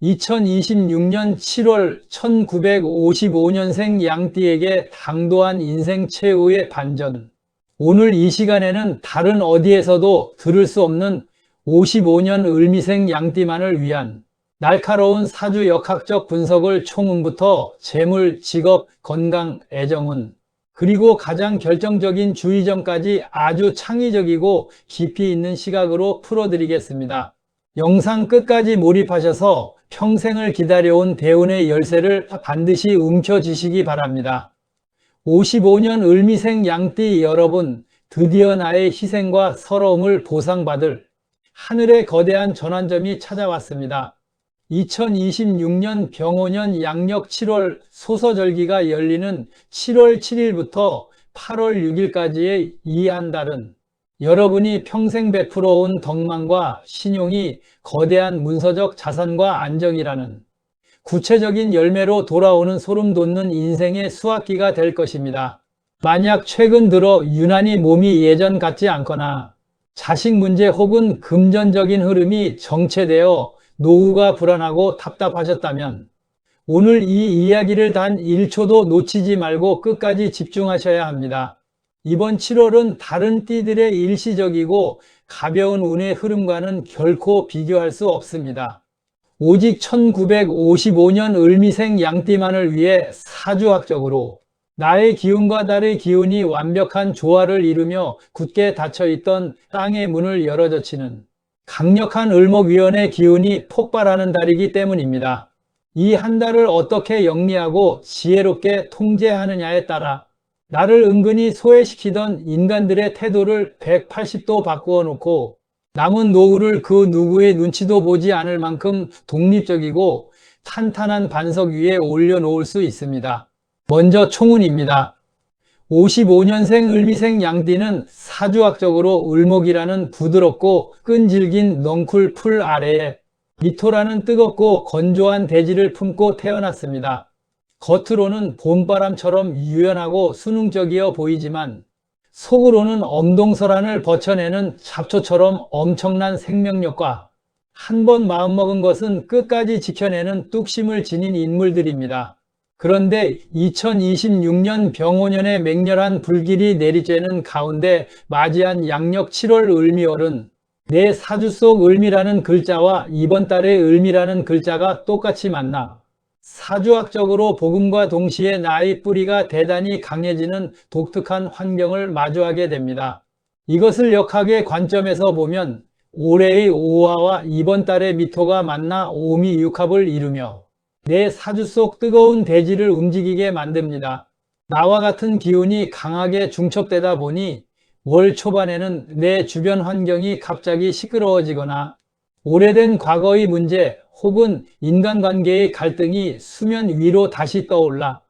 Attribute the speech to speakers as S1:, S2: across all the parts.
S1: 2026년 7월 1955년생 양띠에게 당도한 인생 최후의 반전. 오늘 이 시간에는 다른 어디에서도 들을 수 없는 55년 을미생 양띠만을 위한 날카로운 사주 역학적 분석을 총운부터 재물, 직업, 건강, 애정운, 그리고 가장 결정적인 주의점까지 아주 창의적이고 깊이 있는 시각으로 풀어드리겠습니다. 영상 끝까지 몰입하셔서 평생을 기다려온 대운의 열쇠를 반드시 움켜쥐시기 바랍니다. 55년 을미생 양띠 여러분, 드디어 나의 희생과 서러움을 보상받을 하늘의 거대한 전환점이 찾아왔습니다. 2026년 병오년 양력 7월 소서절기가 열리는 7월 7일부터 8월 6일까지의 이 한 달은 여러분이 평생 베풀어온 덕망과 신용이 거대한 문서적 자산과 안정이라는 구체적인 열매로 돌아오는 소름 돋는 인생의 수확기가 될 것입니다. 만약 최근 들어 유난히 몸이 예전 같지 않거나 자식 문제 혹은 금전적인 흐름이 정체되어 노후가 불안하고 답답하셨다면 오늘 이 이야기를 단 1초도 놓치지 말고 끝까지 집중하셔야 합니다. 이번 7월은 다른 띠들의 일시적이고 가벼운 운의 흐름과는 결코 비교할 수 없습니다. 오직 1955년 을미생 양띠만을 위해 사주학적으로 나의 기운과 달의 기운이 완벽한 조화를 이루며 굳게 닫혀있던 땅의 문을 열어젖히는 강력한 을목위원의 기운이 폭발하는 달이기 때문입니다. 이 한 달을 어떻게 영리하고 지혜롭게 통제하느냐에 따라 나를 은근히 소외시키던 인간들의 태도를 180도 바꾸어 놓고 남은 노후를 그 누구의 눈치도 보지 않을 만큼 독립적이고 탄탄한 반석 위에 올려놓을 수 있습니다. 먼저 총운입니다. 55년생 을미생 양띠는 사주학적으로 을목이라는 부드럽고 끈질긴 넝쿨 풀 아래에 미토라는 뜨겁고 건조한 대지를 품고 태어났습니다. 겉으로는 봄바람처럼 유연하고 수능적이어 보이지만 속으로는 엄동설한을 버텨내는 잡초처럼 엄청난 생명력과 한 번 마음먹은 것은 끝까지 지켜내는 뚝심을 지닌 인물들입니다. 그런데 2026년 병오년의 맹렬한 불길이 내리쬐는 가운데 맞이한 양력 7월 을미월은 내 사주 속 을미라는 글자와 이번 달의 을미라는 글자가 똑같이 만나 사주학적으로 복음과 동시에 나의 뿌리가 대단히 강해지는 독특한 환경을 마주하게 됩니다. 이것을 역학의 관점에서 보면 올해의 오화와 이번 달의 미토가 만나 오미육합을 이루며 내 사주 속 뜨거운 대지를 움직이게 만듭니다. 나와 같은 기운이 강하게 중첩되다 보니 월 초반에는 내 주변 환경이 갑자기 시끄러워지거나 오래된 과거의 문제 혹은 인간관계의 갈등이 수면 위로 다시 떠올라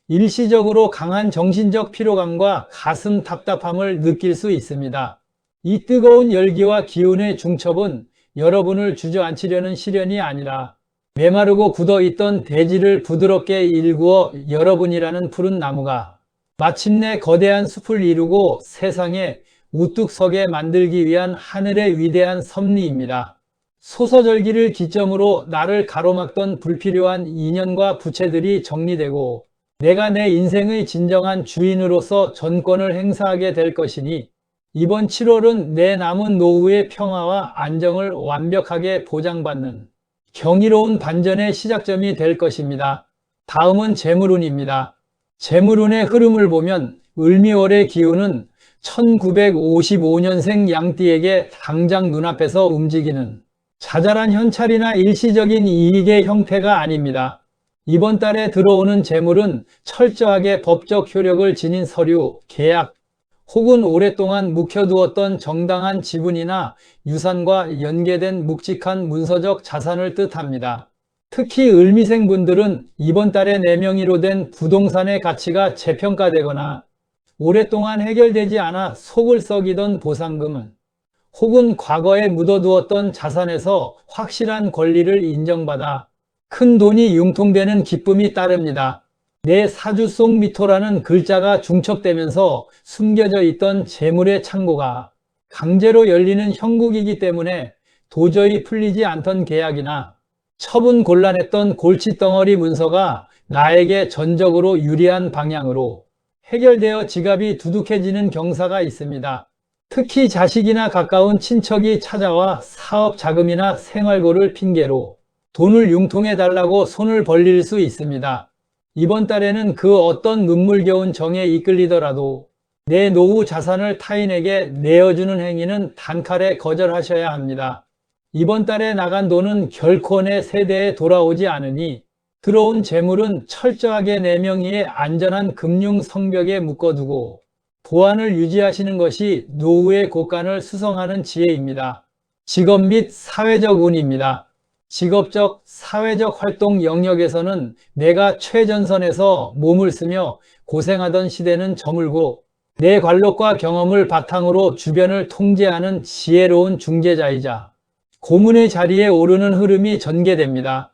S1: 일시적으로 강한 정신적 피로감과 가슴 답답함을 느낄 수 있습니다. 이 뜨거운 열기와 기운의 중첩은 여러분을 주저앉히려는 시련이 아니라 메마르고 굳어있던 대지를 부드럽게 일구어 여러분이라는 푸른 나무가 마침내 거대한 숲을 이루고 세상에 우뚝 서게 만들기 위한 하늘의 위대한 섭리입니다. 소서절기를 기점으로 나를 가로막던 불필요한 인연과 부채들이 정리되고 내가 내 인생의 진정한 주인으로서 전권을 행사하게 될 것이니 이번 7월은 내 남은 노후의 평화와 안정을 완벽하게 보장받는 경이로운 반전의 시작점이 될 것입니다. 다음은 재물운입니다. 재물운의 흐름을 보면 을미월의 기운은 1955년생 양띠에게 당장 눈앞에서 움직이는 자잘한 현찰이나 일시적인 이익의 형태가 아닙니다. 이번 달에 들어오는 재물은 철저하게 법적 효력을 지닌 서류, 계약, 혹은 오랫동안 묵혀두었던 정당한 지분이나 유산과 연계된 묵직한 문서적 자산을 뜻합니다. 특히 을미생 분들은 이번 달에 내 명의로 된 부동산의 가치가 재평가되거나 오랫동안 해결되지 않아 속을 썩이던 보상금은 혹은 과거에 묻어두었던 자산에서 확실한 권리를 인정받아 큰 돈이 융통되는 기쁨이 따릅니다. 내 사주 속 미토라는 글자가 중첩되면서 숨겨져 있던 재물의 창고가 강제로 열리는 형국이기 때문에 도저히 풀리지 않던 계약이나 처분 곤란했던 골칫덩어리 문서가 나에게 전적으로 유리한 방향으로 해결되어 지갑이 두둑해지는 경사가 있습니다. 특히 자식이나 가까운 친척이 찾아와 사업 자금이나 생활고를 핑계로 돈을 융통해 달라고 손을 벌릴 수 있습니다. 이번 달에는 그 어떤 눈물겨운 정에 이끌리더라도 내 노후 자산을 타인에게 내어주는 행위는 단칼에 거절하셔야 합니다. 이번 달에 나간 돈은 결코 내 세대에 돌아오지 않으니 들어온 재물은 철저하게 내 명의의 안전한 금융 성벽에 묶어두고 보안을 유지하시는 것이 노후의 곳간을 수성하는 지혜입니다. 직업 및 사회적 운입니다. 직업적, 사회적 활동 영역에서는 내가 최전선에서 몸을 쓰며 고생하던 시대는 저물고 내 관록과 경험을 바탕으로 주변을 통제하는 지혜로운 중재자이자 고문의 자리에 오르는 흐름이 전개됩니다.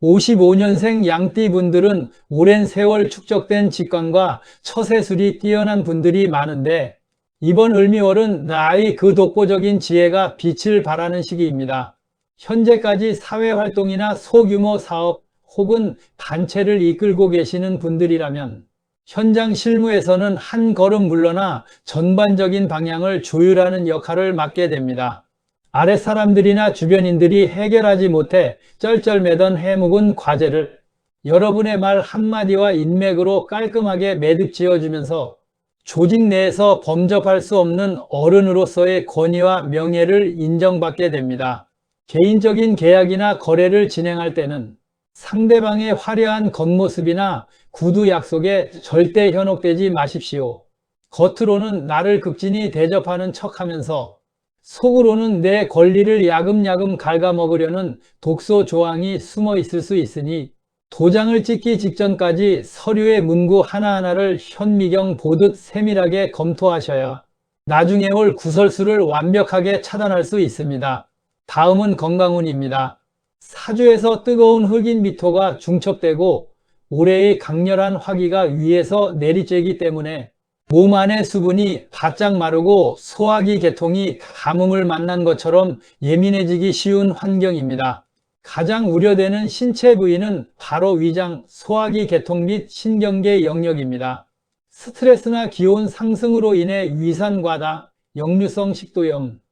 S1: 55년생 양띠 분들은 오랜 세월 축적된 직관과 처세술이 뛰어난 분들이 많은데 이번 을미월은 나의 그 독보적인 지혜가 빛을 발하는 시기입니다. 현재까지 사회활동이나 소규모 사업 혹은 단체를 이끌고 계시는 분들이라면 현장 실무에서는 한 걸음 물러나 전반적인 방향을 조율하는 역할을 맡게 됩니다. 아랫사람들이나 주변인들이 해결하지 못해 쩔쩔매던 해묵은 과제를 여러분의 말 한마디와 인맥으로 깔끔하게 매듭 지어주면서 조직 내에서 범접할 수 없는 어른으로서의 권위와 명예를 인정받게 됩니다. 개인적인 계약이나 거래를 진행할 때는 상대방의 화려한 겉모습이나 구두 약속에 절대 현혹되지 마십시오. 겉으로는 나를 극진히 대접하는 척하면서 속으로는 내 권리를 야금야금 갉아먹으려는 독소 조항이 숨어 있을 수 있으니 도장을 찍기 직전까지 서류의 문구 하나하나를 현미경 보듯 세밀하게 검토하셔야 나중에 올 구설수를 완벽하게 차단할 수 있습니다. 다음은 건강운입니다. 사주에서 뜨거운 흑인 미토가 중첩되고 올해의 강렬한 화기가 위에서 내리쬐기 때문에 몸 안의 수분이 바짝 마르고 소화기 계통이 가뭄을 만난 것처럼 예민해지기 쉬운 환경입니다. 가장 우려되는 신체 부위는 바로 위장, 소화기 계통 및 신경계 영역입니다. 스트레스나 기온 상승으로 인해 위산 과다, 역류성 식도염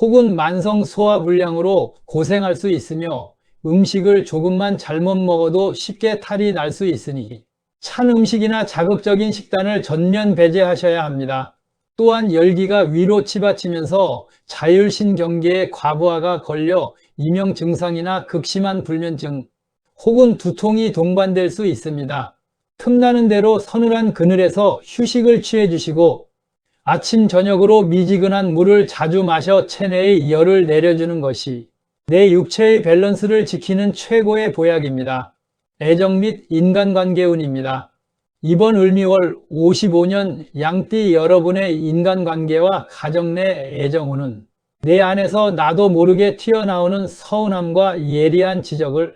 S1: 혹은 만성 소화 불량으로 고생할 수 있으며 음식을 조금만 잘못 먹어도 쉽게 탈이 날 수 있으니 찬 음식이나 자극적인 식단을 전면 배제하셔야 합니다. 또한 열기가 위로 치받치면서 자율신경계에 과부하가 걸려 이명 증상이나 극심한 불면증 혹은 두통이 동반될 수 있습니다. 틈나는 대로 서늘한 그늘에서 휴식을 취해 주시고 아침 저녁으로 미지근한 물을 자주 마셔 체내의 열을 내려주는 것이 내 육체의 밸런스를 지키는 최고의 보약입니다. 애정 및 인간관계운입니다. 이번 을미월 55년 양띠 여러분의 인간관계와 가정 내 애정운은 내 안에서 나도 모르게 튀어나오는 서운함과 예리한 지적을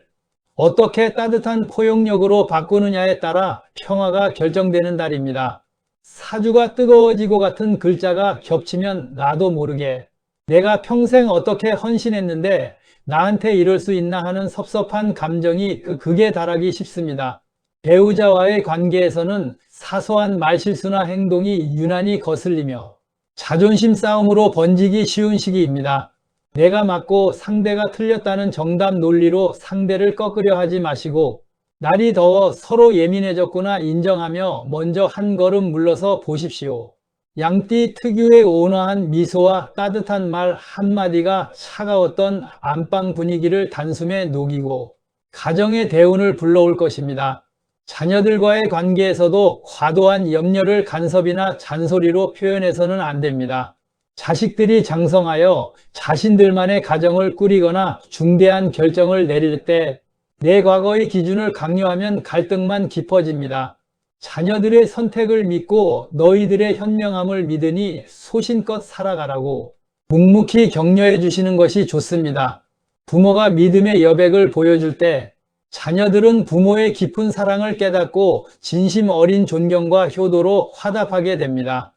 S1: 어떻게 따뜻한 포용력으로 바꾸느냐에 따라 평화가 결정되는 달입니다. 사주가 뜨거워지고 같은 글자가 겹치면 나도 모르게 내가 평생 어떻게 헌신했는데 나한테 이럴 수 있나 하는 섭섭한 감정이 극에 달하기 쉽습니다. 배우자와의 관계에서는 사소한 말실수나 행동이 유난히 거슬리며 자존심 싸움으로 번지기 쉬운 시기입니다. 내가 맞고 상대가 틀렸다는 정답 논리로 상대를 꺾으려 하지 마시고 날이 더워 서로 예민해졌구나 인정하며 먼저 한 걸음 물러서 보십시오. 양띠 특유의 온화한 미소와 따뜻한 말 한마디가 차가웠던 안방 분위기를 단숨에 녹이고 가정의 대운을 불러올 것입니다. 자녀들과의 관계에서도 과도한 염려를 간섭이나 잔소리로 표현해서는 안 됩니다. 자식들이 장성하여 자신들만의 가정을 꾸리거나 중대한 결정을 내릴 때 내 과거의 기준을 강요하면 갈등만 깊어집니다. 자녀들의 선택을 믿고 너희들의 현명함을 믿으니 소신껏 살아가라고 묵묵히 격려해 주시는 것이 좋습니다. 부모가 믿음의 여백을 보여줄 때 자녀들은 부모의 깊은 사랑을 깨닫고 진심 어린 존경과 효도로 화답하게 됩니다.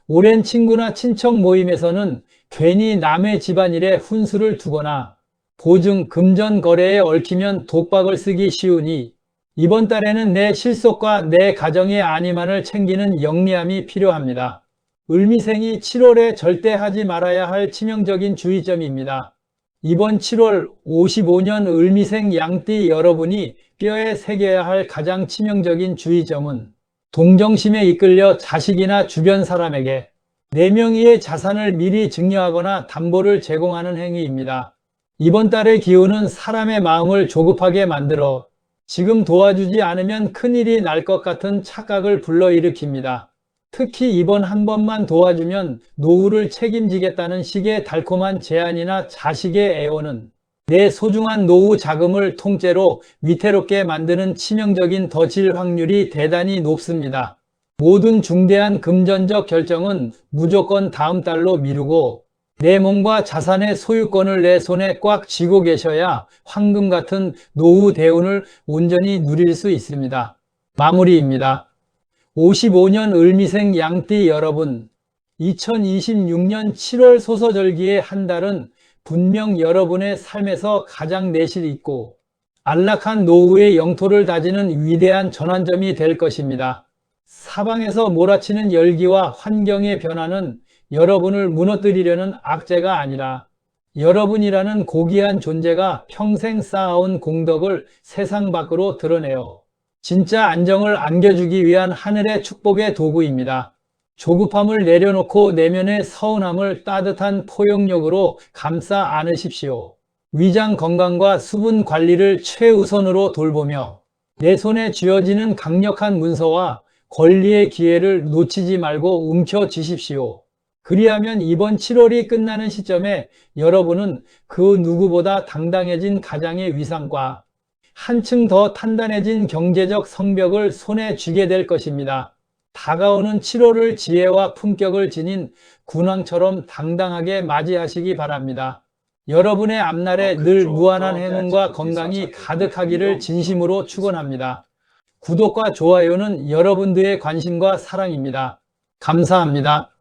S1: 오랜 친구나 친척 모임에서는 괜히 남의 집안일에 훈수를 두거나 보증, 금전 거래에 얽히면 독박을 쓰기 쉬우니 이번 달에는 내 실속과 내 가정의 안위만을 챙기는 영리함이 필요합니다. 을미생이 7월에 절대 하지 말아야 할 치명적인 주의점입니다. 이번 7월 55년 을미생 양띠 여러분이 뼈에 새겨야 할 가장 치명적인 주의점은 동정심에 이끌려 자식이나 주변 사람에게 내 명의의 자산을 미리 증여하거나 담보를 제공하는 행위입니다. 이번 달의 기운은 사람의 마음을 조급하게 만들어 지금 도와주지 않으면 큰일이 날 것 같은 착각을 불러일으킵니다. 특히 이번 한 번만 도와주면 노후를 책임지겠다는 식의 달콤한 제안이나 자식의 애원은 내 소중한 노후 자금을 통째로 위태롭게 만드는 치명적인 덫일 확률이 대단히 높습니다. 모든 중대한 금전적 결정은 무조건 다음 달로 미루고 내 몸과 자산의 소유권을 내 손에 꽉 쥐고 계셔야 황금 같은 노후 대운을 온전히 누릴 수 있습니다. 마무리입니다. 55년 을미생 양띠 여러분, 2026년 7월 소서절기의 한 달은 분명 여러분의 삶에서 가장 내실 있고 안락한 노후의 영토를 다지는 위대한 전환점이 될 것입니다. 사방에서 몰아치는 열기와 환경의 변화는 여러분을 무너뜨리려는 악재가 아니라 여러분이라는 고귀한 존재가 평생 쌓아온 공덕을 세상 밖으로 드러내어 진짜 안정을 안겨주기 위한 하늘의 축복의 도구입니다. 조급함을 내려놓고 내면의 서운함을 따뜻한 포용력으로 감싸 안으십시오. 위장 건강과 수분 관리를 최우선으로 돌보며 내 손에 쥐어지는 강력한 문서와 권리의 기회를 놓치지 말고 움켜쥐십시오. 그리하면 이번 7월이 끝나는 시점에 여러분은 그 누구보다 당당해진 가장의 위상과 한층 더 탄단해진 경제적 성벽을 손에 쥐게 될 것입니다. 다가오는 7월을 지혜와 품격을 지닌 군왕처럼 당당하게 맞이하시기 바랍니다. 여러분의 앞날에 늘 무한한 행운과 건강이 가득하기를 진심으로 축원합니다. 구독과 좋아요는 여러분들의 관심과 사랑입니다. 감사합니다.